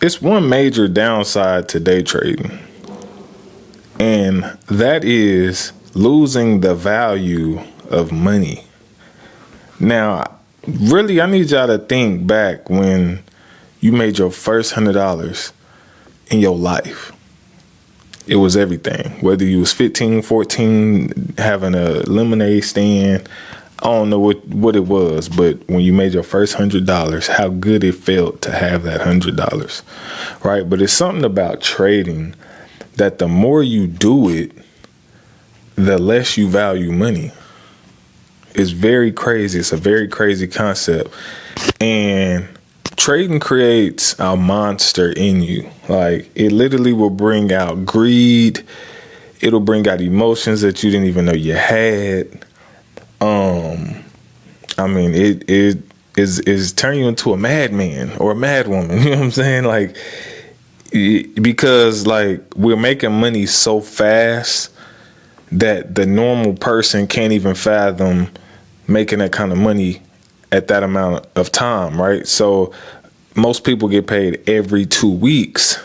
it's one major downside to day trading, and that is losing the value of money. Now, really, I need y'all to think back when you made your first $100 in your life. It was everything. Whether you was 15, 14, having a lemonade stand, I don't know what it was, but when you made your first $100, how good it felt to have that $100, right? But it's something about trading that the more you do it, the less you value money. It's very crazy. It's a very crazy concept. And trading creates a monster in you. Like, it literally will bring out greed. It'll bring out emotions that you didn't even know you had. I mean, it is turn you into a madman or a madwoman. You know what I'm saying? Like, because like we're making money so fast that the normal person can't even fathom making that kind of money at that amount of time, right? So most people get paid every 2 weeks.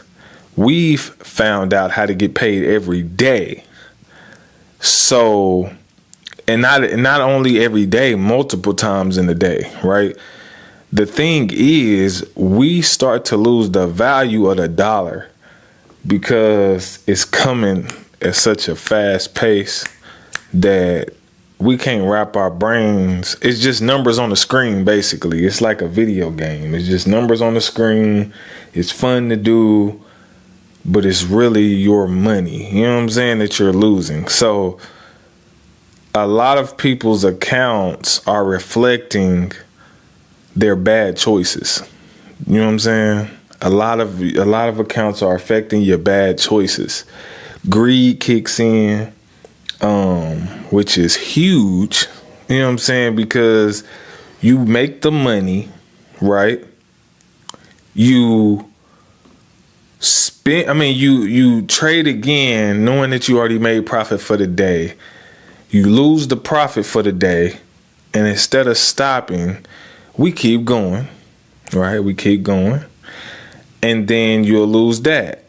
We've found out how to get paid every day. So, and not only every day, multiple times in the day, right? The thing is, we start to lose the value of the dollar because it's coming at such a fast pace that we can't wrap our brains. It's just numbers on the screen, basically. It's like a video game. It's just numbers on the screen. It's fun to do, but it's really your money, you know what I'm saying, that you're losing. So a lot of people's accounts are reflecting their bad choices. You know what I'm saying? A lot of accounts are affecting your bad choices. Greed kicks in, which is huge. You know what I'm saying? Because you make the money, right? You spend, you trade again knowing that you already made profit for the day. You lose the profit for the day, and instead of stopping, we keep going, right? We keep going, and then you'll lose that.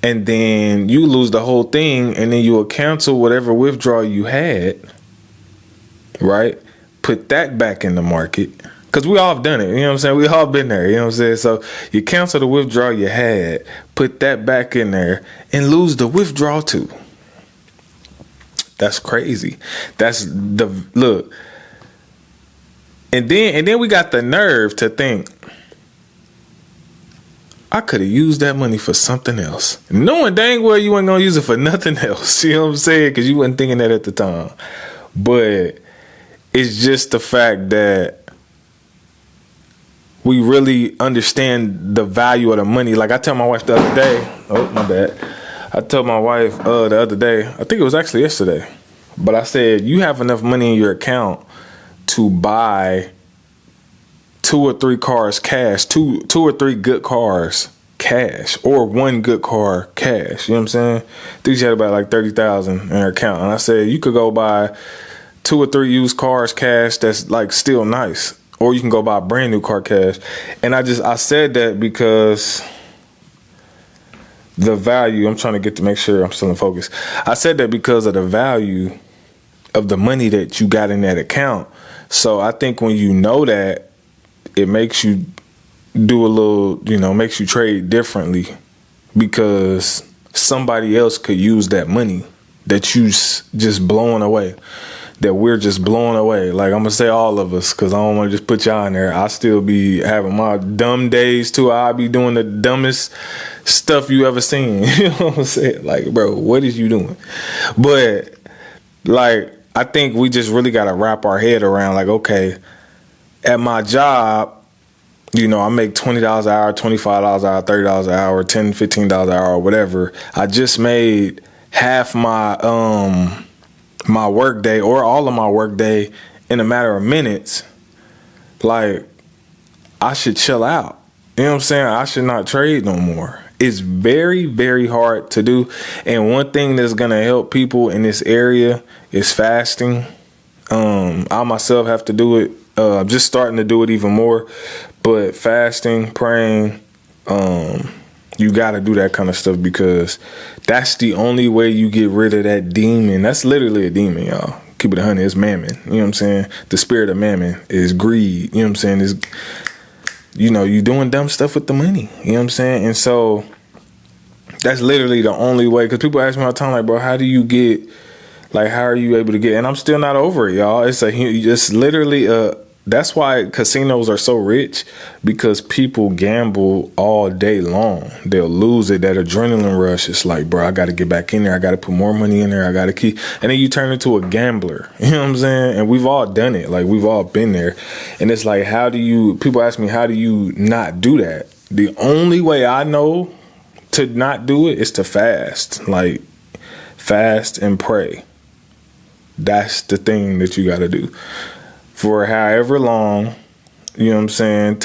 And then you lose the whole thing, and then you'll cancel whatever withdrawal you had, right? Put that back in the market. Because we all have done it, you know what I'm saying? We all been there, you know what I'm saying? So you cancel the withdrawal you had, put that back in there, and lose the withdrawal too. That's crazy. That's the look. And then we got the nerve to think, I could have used that money for something else, knowing dang well you ain't gonna use it for nothing else. You know what I'm saying? Because you wasn't thinking that at the time. But it's just the fact that we really understand the value of the money. Like I tell my wife the other day. Oh, my bad. I told my wife the other day. I think it was actually yesterday. But I said, you have enough money in your account to buy 2 or 3 cars cash, two or three good cars cash, or 1 good car cash. You know what I'm saying? I think she had about like 30,000 in her account. And I said, you could go buy 2 or 3 used cars cash that's like still nice. Or you can go buy a brand new car cash. And I said that because the value, I'm trying to get to make sure I'm still in focus. I said that because of the value of the money that you got in that account. So I think when you know that, it makes you do a little, makes you trade differently, because somebody else could use that money that you just blowing away, that we're just blowing away. Like, I'm going to say all of us, because I don't want to just put y'all in there. I still be having my dumb days too. I be doing the dumbest stuff you ever seen. You know what I'm saying? Like, bro, what is you doing? But like, I think we just really got to wrap our head around, like, okay, at my job, I make $20 an hour, $25 an hour, $30 an hour, $10, $15 an hour, whatever. I just made half my my work day, or all of my work day, in a matter of minutes. Like, I should chill out. You know what I'm saying? I should not trade no more. It's very, very hard to do. And one thing that's going to help people in this area is fasting. I myself have to do it. I'm just starting to do it even more. But fasting, praying, You got to do that kind of stuff because that's the only way you get rid of that demon. That's literally a demon, y'all. Keep it 100. It's mammon. You know what I'm saying? The spirit of mammon is greed. You know what I'm saying? Is, you know, you doing dumb stuff with the money. You know what I'm saying? And so that's literally the only way. Because people ask me all the time, like, bro, how do you get, like, how are you able to get? And I'm still not over it, y'all. It's literally that's why casinos are so rich, because people gamble all day long. They'll lose it. That adrenaline rush. It's like, bro, I got to get back in there. I got to put more money in there. I got to keep. And then you turn into a gambler. You know what I'm saying? And we've all done it. Like, we've all been there. And it's like, people ask me, how do you not do that? The only way I know to not do it is to fast. Like, fast and pray. That's the thing that you got to do. For however long, you know what I'm saying,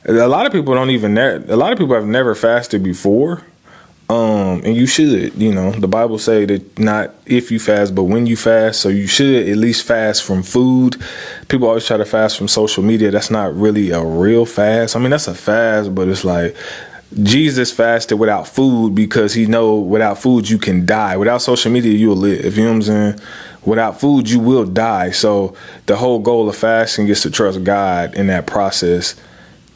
a lot of people have never fasted before, and you should, you know, the Bible say that not if you fast, but when you fast, so you should at least fast from food. People always try to fast from social media. That's not really a real fast. I mean, that's a fast, but it's like, Jesus fasted without food because he know without food you can die. Without social media, you'll live, you know what I'm saying? Without food, you will die. So the whole goal of fasting is to trust God in that process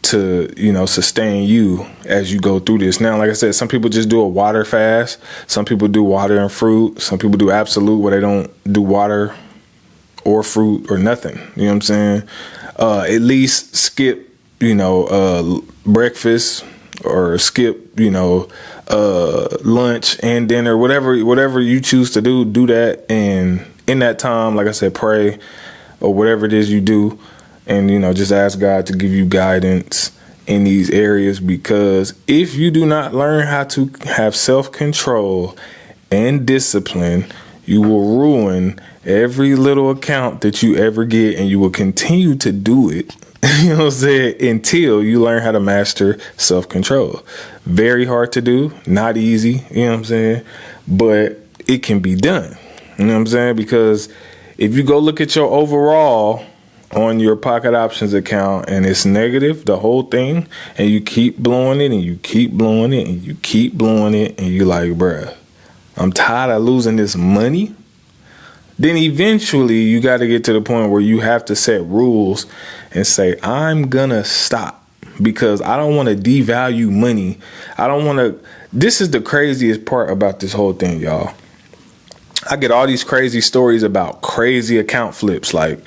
to, you know, sustain you as you go through this. Now, like I said, some people just do a water fast. Some people do water and fruit. Some people do absolute, where they don't do water or fruit or nothing. You know what I'm saying? At least skip, you know, breakfast, or skip, you know, lunch and dinner, whatever you choose to do that. And in that time, like I said, pray or whatever it is you do. And, you know, just ask God to give you guidance in these areas, because if you do not learn how to have self-control and discipline, you will ruin every little account that you ever get, and you will continue to do it. You know what I'm saying? Until you learn how to master self-control. Very hard to do, not easy, you know what I'm saying? But it can be done. You know what I'm saying? Because if you go look at your overall on your pocket options account and it's negative, the whole thing, and you keep blowing it and you keep blowing it and you keep blowing it, and you're like, bruh, I'm tired of losing this money. Then eventually you got to get to the point where you have to set rules and say, I'm gonna stop, because I don't want to devalue money. I don't want to. This is the craziest part about this whole thing, y'all. I get all these crazy stories about crazy account flips, like,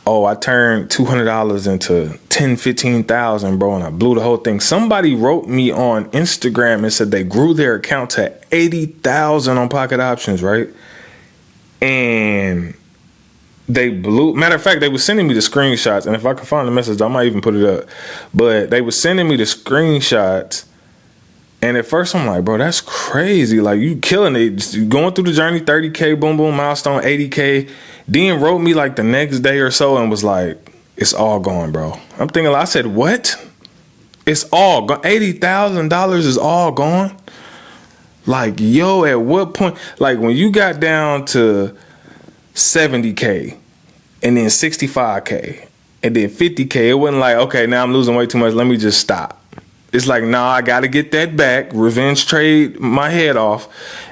oh, I turned $200 into 10, 15,000, bro, and I blew the whole thing. Somebody wrote me on Instagram and said they grew their account to 80,000 on pocket options, right? And they blew. Matter of fact, they were sending me the screenshots, and if I can find the message, I might even put it up. But they were sending me the screenshots, and at first I'm like, bro, that's crazy. Like, you killing it, just going through the journey, 30K, boom, boom, milestone, 80K. Then wrote me like the next day or so and was like, it's all gone, bro. I'm thinking, I said, what? It's all gone. $80,000 is all gone. Like, yo, at what point? Like, when you got down to 70K and then 65K and then 50K, it wasn't like, okay, now I'm losing way too much, let me just stop. It's like, nah, I got to get that back, revenge trade my head off,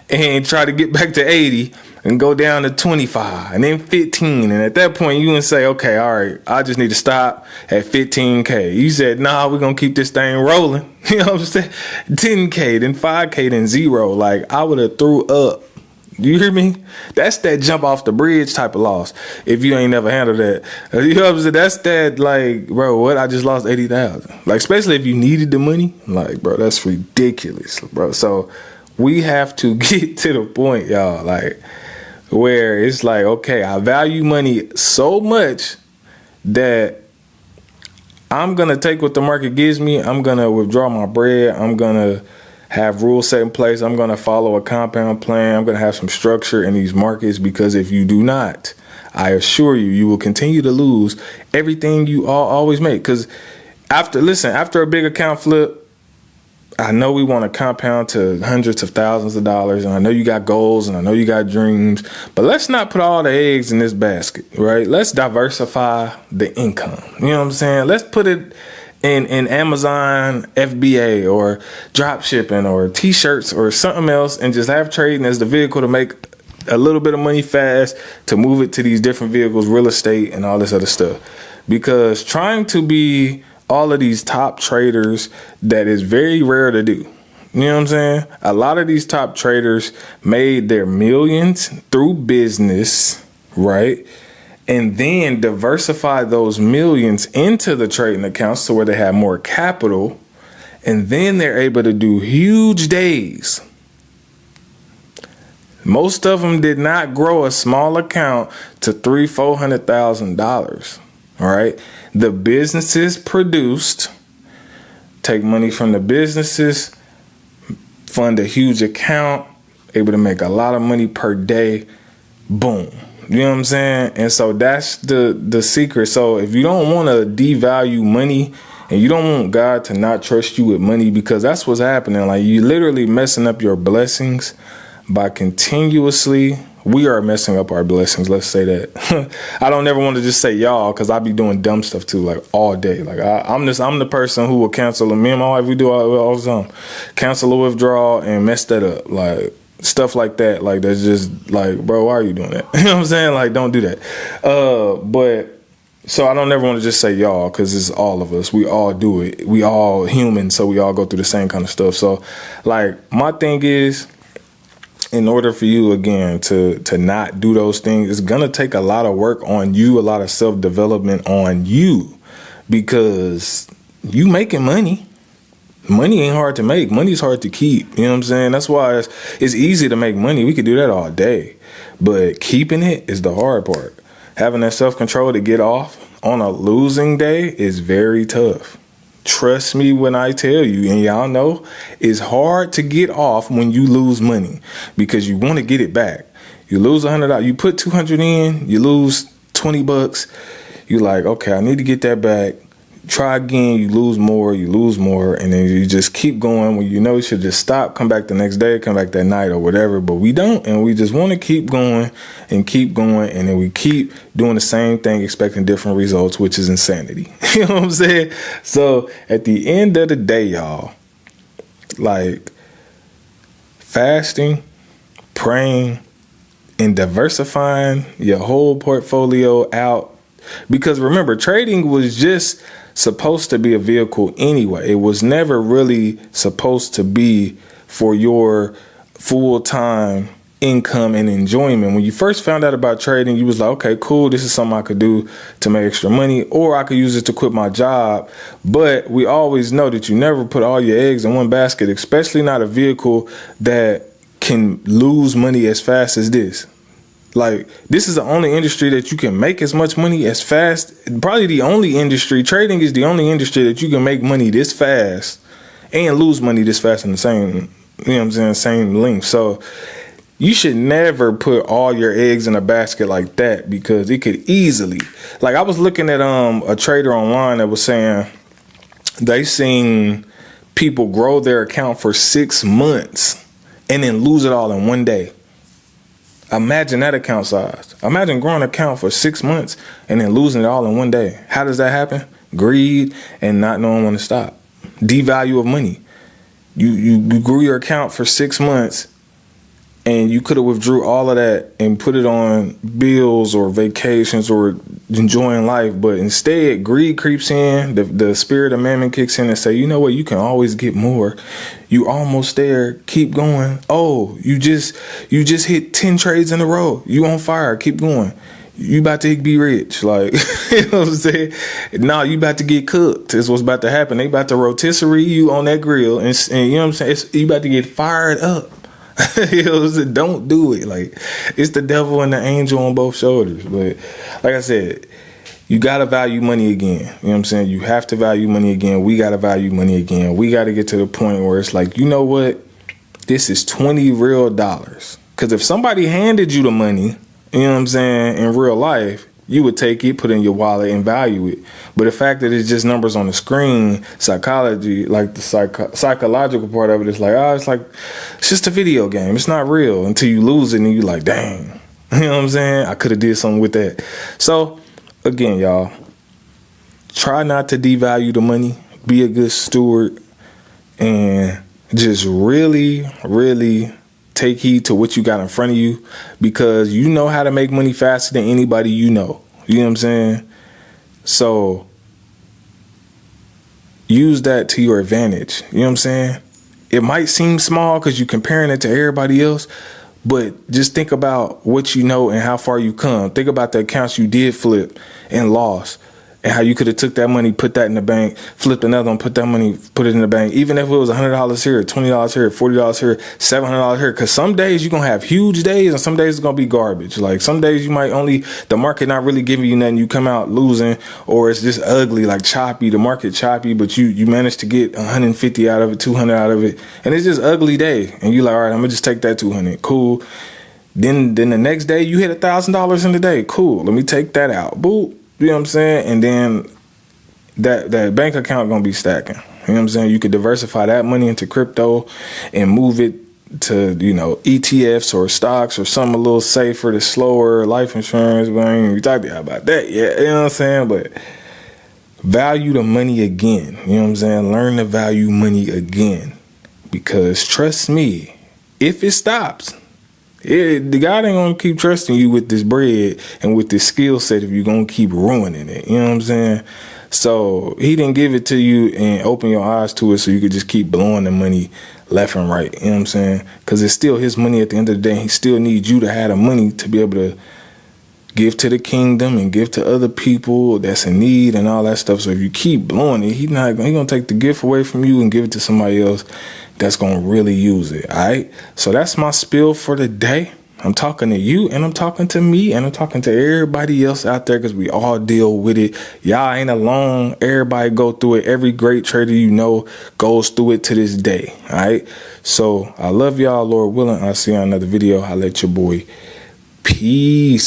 and try to get back to 80 and go down to 25 and then 15. And at that point, you can say, okay, all right, I just need to stop at 15K. You said, nah, we're going to keep this thing rolling. You know what I'm saying? 10K, then 5K, then 0. Like, I would have threw up. You hear me? That's that jump off the bridge type of loss. If you ain't never handled that, you know what I'm saying? That's that, like, bro, what? I just lost 80,000. Like, especially if you needed the money. Like, bro, that's ridiculous, bro. So we have to get to the point, y'all, like, where it's like, okay, I value money so much that I'm going to take what the market gives me. I'm going to withdraw my bread. I'm going to have rules set in place. I'm going to follow a compound plan. I'm going to have some structure in these markets, because if you do not, I assure you, you will continue to lose everything you always make. Because after a big account flip, I know we want to compound to hundreds of thousands of dollars, and I know you got goals and I know you got dreams, but let's not put all the eggs in this basket, right? Let's diversify the income. You know what I'm saying? Let's put it in Amazon FBA or drop shipping or t-shirts or something else, and just have trading as the vehicle to make a little bit of money fast, to move it to these different vehicles, real estate and all this other stuff. Because trying to be all of these top traders, that is very rare to do. You know what I'm saying? A lot of these top traders made their millions through business, right? And then diversify those millions into the trading accounts to where they have more capital. And then they're able to do huge days. Most of them did not grow a small account to $300,000-$400,000. All right. The businesses produced, take money from the businesses, fund a huge account, able to make a lot of money per day. Boom. You know what I'm saying? And so that's the secret. So if you don't want to devalue money, and you don't want God to not trust you with money, because that's what's happening. Like, you literally messing up your blessings by continuously. We are messing up our blessings. Let's say that. I don't ever want to just say y'all, because I be doing dumb stuff too, like all day. Like I'm the person who will cancel. Me and my wife, we do all the time. Cancel a withdrawal and mess that up. Like stuff like that. Like that's just like, bro, why are you doing that? You know what I'm saying? Like, don't do that. But so I don't ever want to just say y'all, because it's all of us. We all do it. We all human, so we all go through the same kind of stuff. So like my thing is, in order for you, again, to not do those things, it's going to take a lot of work on you, a lot of self-development on you, because you making money. Money ain't hard to make. Money's hard to keep. You know what I'm saying? That's why it's easy to make money. We could do that all day. But keeping it is the hard part. Having that self-control to get off on a losing day is very tough. Trust me when I tell you, and y'all know, it's hard to get off when you lose money, because you want to get it back. You lose $100, you put 200 in, you lose $20. You're like, okay, I need to get that back. Try again, you lose more, and then you just keep going when you know you should just stop, come back the next day, come back that night or whatever, but we don't, and we just want to keep going, and then we keep doing the same thing, expecting different results, which is insanity. You know what I'm saying? So at the end of the day, y'all, like fasting, praying, and diversifying your whole portfolio out, because remember, trading was just supposed to be a vehicle anyway. It was never really supposed to be for your full-time income and enjoyment. When you first found out about trading, you was like, okay, cool, this is something I could do to make extra money, or I could use it to quit my job. But we always know that you never put all your eggs in one basket, especially not a vehicle that can lose money as fast as this. Like, this is the only industry that you can make as much money as fast. Probably the only industry. Trading is the only industry that you can make money this fast and lose money this fast in the same, you know what I'm saying, same length. So you should never put all your eggs in a basket like that, because it could easily, like, I was looking at a trader online that was saying they seen people grow their account for 6 months and then lose it all in one day. Imagine that account size. Imagine growing an account for 6 months and then losing it all in one day. How does that happen? Greed and not knowing when to stop. Devalue of money. You grew your account for 6 months, and you could have withdrew all of that and put it on bills or vacations or enjoying life. But instead, greed creeps in. The spirit of mammon kicks in and say, you know what? You can always get more. You almost there. Keep going. Oh, you just hit 10 trades in a row. You on fire. Keep going. You about to be rich. Like, you know what I'm saying? No, you about to get cooked. Is what's about to happen. They about to rotisserie you on that grill. And you know what I'm saying? You about to get fired up. You know what I'm saying? Don't do it. Like, it's the devil and the angel on both shoulders. But like I said, you got to value money again. You know what I'm saying? You have to value money again. We got to value money again. We got to get to the point where it's like, you know what? This is $20 real. Because if somebody handed you the money, you know what I'm saying, in real life, you would take it, put it in your wallet, and value it. But the fact that it's just numbers on the screen, psychology, like the psychological part of it is like, it's just a video game. It's not real until you lose it and you're like, dang. You know what I'm saying? I could have did something with that. So, again, y'all, try not to devalue the money. be a good steward, and just really, really take heed to what you got in front of you, because you know how to make money faster than anybody you know. You know what I'm saying? So use that to your advantage. You know what I'm saying? It might seem small because you're comparing it to everybody else, but just think about what you know and how far you come. Think about the accounts you did flip and lost, and how you could have took that money, put that in the bank, flipped another one, put that money, put it in the bank. Even if it was $100 here, $20 here, $40 here, $700 here. Because some days you're going to have huge days, and some days it's going to be garbage. Like some days you might the market not really giving you nothing. You come out losing, or it's just ugly, like choppy, the market choppy, but you managed to get 150 out of it, 200 out of it. And it's just ugly day. And you like, all right, I'm going to just take that 200. Cool. Then the next day you hit $1,000 in the day. Cool. Let me take that out. Boop. You know what I'm saying? And then that bank account gonna be stacking. You know what I'm saying? You could diversify that money into crypto and move it to, you know, ETFs or stocks or something a little safer, to slower, life insurance. But I ain't even talked about that yet. You know what I'm saying? But value the money again. You know what I'm saying? Learn to value money again. Because trust me, if it stops, the God ain't gonna keep trusting you with this bread and with this skill set if you're gonna keep ruining it. You know what I'm saying? So he didn't give it to you and open your eyes to it so you could just keep blowing the money left and right. You know what I'm saying? Because it's still his money at the end of the day. He still needs you to have the money to be able to give to the kingdom and give to other people that's in need and all that stuff. So if you keep blowing it, he gonna take the gift away from you and give it to somebody else that's gonna really use it. All right. So that's my spiel for the day. I'm talking to you, and I'm talking to me, and I'm talking to everybody else out there, because we all deal with it. Y'all ain't alone. Everybody go through it. Every great trader you know goes through it to this day. All right. So I love y'all. Lord willing, I'll see you on another video. I'll let your boy. Peace.